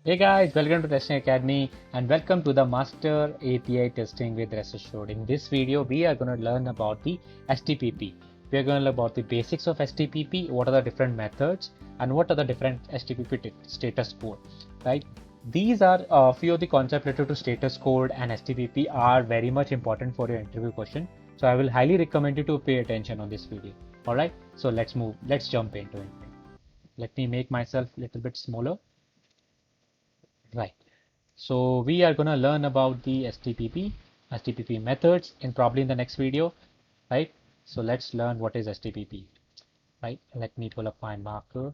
Hey guys, welcome to Testing Academy and welcome to the Master API Testing with Rest Assured. In this video, we are going to learn about the STPP. We are going to learn about the basics of STPP, what are the different methods, and what are the different STPP status code, right? These are a few of the concepts related to status code and STPP are very much important for your interview question. So I will highly recommend you to pay attention on this video. All right, so let's jump into it. Let me make myself a little bit smaller. Right. So we are gonna learn about the STPP methods in probably in the next video, right? So let's learn what is STPP, right? Let me pull up my marker.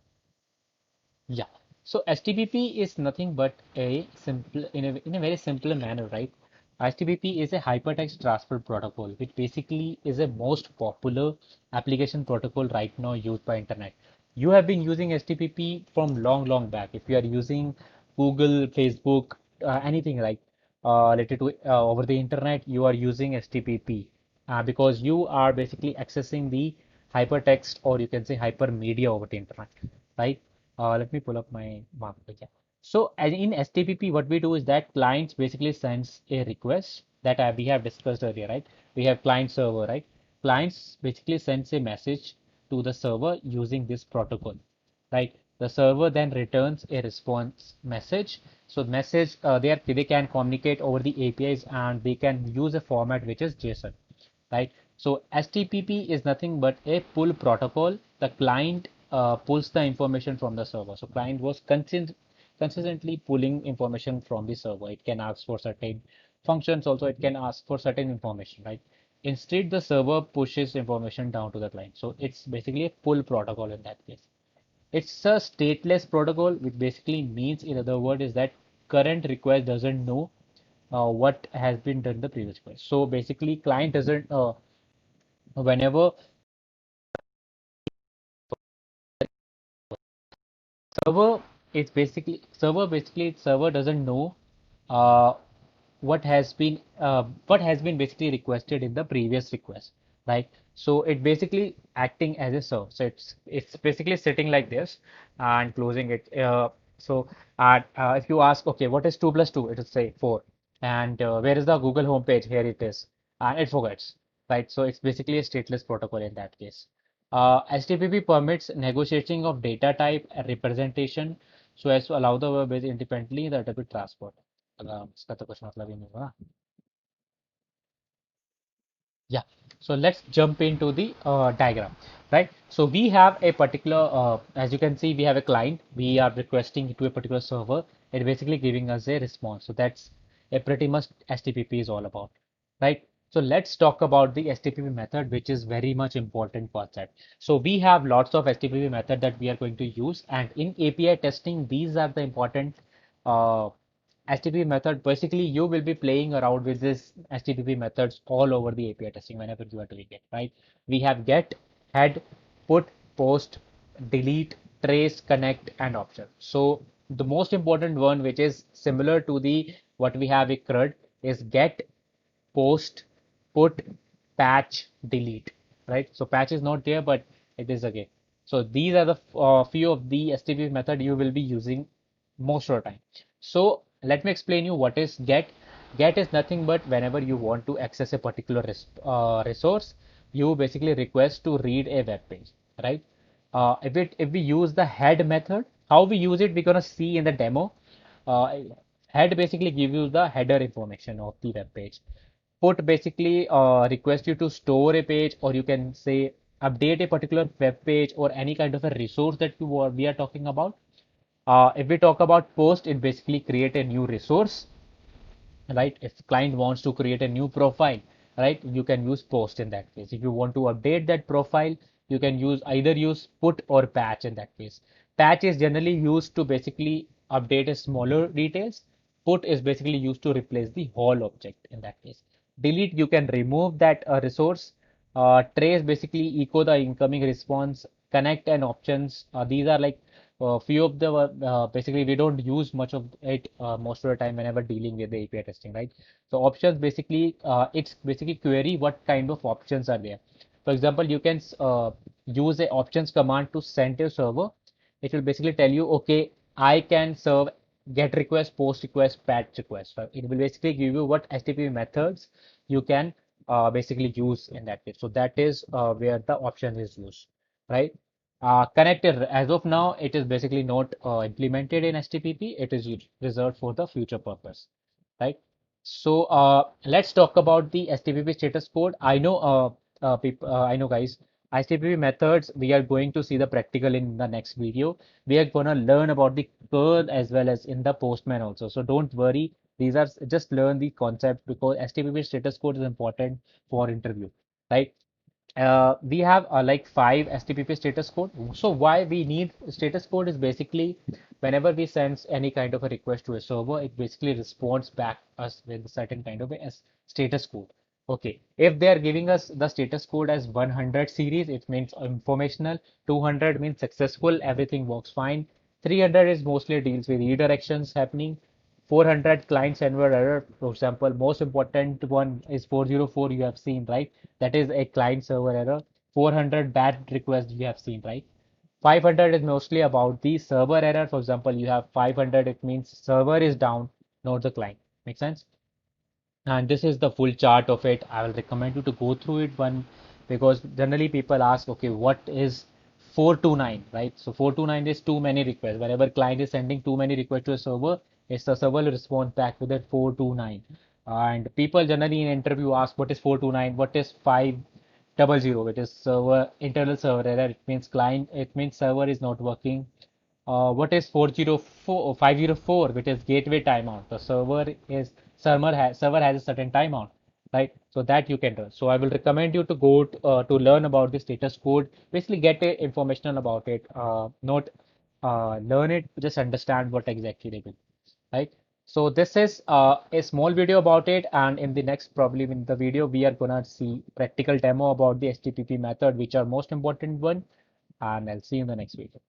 Yeah. So STPP is nothing but a simple, in a very simple manner, right? STPP is a hypertext transfer protocol, which basically is a most popular application protocol right now used by internet. You have been using STPP from long back. If you are using Google, Facebook, anything like related to over the internet, you are using STPP because you are basically accessing the hypertext or you can say hypermedia over the internet, right? Let me pull up my marker. Yeah. So in STPP, what we do is that clients basically sends a request that we have discussed earlier, right? We have client server, right? Clients basically sends a message to the server using this protocol, right? The server then returns a response message. So message they can communicate over the APIs and they can use a format which is JSON, right? So STPP is nothing but a pull protocol. The client pulls the information from the server. So client was consistently pulling information from the server. It can ask for certain functions. Also, it can ask for certain information, right? Instead, the server pushes information down to the client. So it's basically a pull protocol in that case. It's a stateless protocol, which basically means, in other words, is that current request doesn't know what has been done the previous request. So basically, client doesn't whenever server server doesn't know uh, what has been basically requested in the previous request, right? So it basically acting as a server. So it's basically sitting like this and closing it. If you ask, okay, what is 2 plus 2? It will say 4. And where is the Google homepage? Here it is, and it forgets, right? So it's basically a stateless protocol in that case. HTTP permits negotiating of data type and representation so as to allow the web page independently the data transport. इसका तो कुछ मतलब ही नहीं हुआ. Yeah. So let's jump into the diagram, right? So we have a particular, as you can see, we have a client. We are requesting to a particular server. It basically giving us a response. So that's a pretty much STPP is all about, right? So let's talk about the STPP method, which is very much important concept. So we have lots of STPP method that we are going to use, and in API testing, these are the important uh, HTTP method. Basically, you will be playing around with this HTTP methods all over the API testing whenever you are doing it, right? We have get, head, put, post, delete, trace, connect, and option. So the most important one, which is similar to the what we have with CRUD, is get, post, put, patch, delete, right? So patch is not there, but it is again. So these are the few of the STP method you will be using most of the time. So let me explain you what is get. Get is nothing but whenever you want to access a particular resource, you basically request to read a web page, right? If we use the head method, how we use it, we're gonna see in the demo. Uh, Head basically give you the header information of the web page. Put basically request you to store a page, or you can say update a particular web page or any kind of a resource that we are talking about. If we talk about post, it basically create a new resource, right? If client wants to create a new profile, right, you can use post in that case. If you want to update that profile, you can use put or patch in that case. Patch is generally used to basically update a smaller details. Put is basically used to replace the whole object in that case. Delete, you can remove that resource. Trace basically echo the incoming response. Connect and options, these are like few of the basically we don't use much of it most of the time whenever dealing with the API testing, right? So options basically it's basically query what kind of options are there. For example, you can use a options command to send a server. It will basically tell you, okay, I can serve get request, post request, patch request. So it will basically give you what HTTP methods you can basically use in that case. So that is where the option is used, right? Connector, as of now, it is basically not implemented in HTTP. It is reserved for the future purpose, right? So let's talk about the HTTP status code. I know, guys. HTTP methods. We are going to see the practical in the next video. We are gonna learn about the curl as well as in the Postman also. So don't worry. These are just learn the concept because HTTP status code is important for interview, right? We have like 5 HTTP status code. So why we need status code is basically whenever we send any kind of a request to a server, it basically responds back us with a certain kind of a status code. Okay, if they are giving us the status code as 100 series, it means informational. 200 means successful, everything works fine. 300 is mostly deals with redirections happening. 400 client server error, for example, most important one is 404 you have seen, right? That is a client server error. 400 bad request you have seen, right? 500 is mostly about the server error. For example, you have 500, it means server is down, not the client. Make sense? And this is the full chart of it. I will recommend you to go through it one because generally people ask, okay, what is 429, right? So 429 is too many requests. Whenever client is sending too many requests to a server, it's the server will respond back with that 429. And people generally in interview ask, what is 429? What is 500? It is server internal server error. It means client. It means server is not working. What is 404 504, which is gateway timeout? The server has a certain timeout, right? So that you can do. So I will recommend you to go to learn about the status code. Basically, get a information about it. Not learn it, just understand what exactly they do, right? So this is a small video about it, and in the next probably in the video we are gonna see practical demo about the HTTP method, which are most important one, and I'll see you in the next video.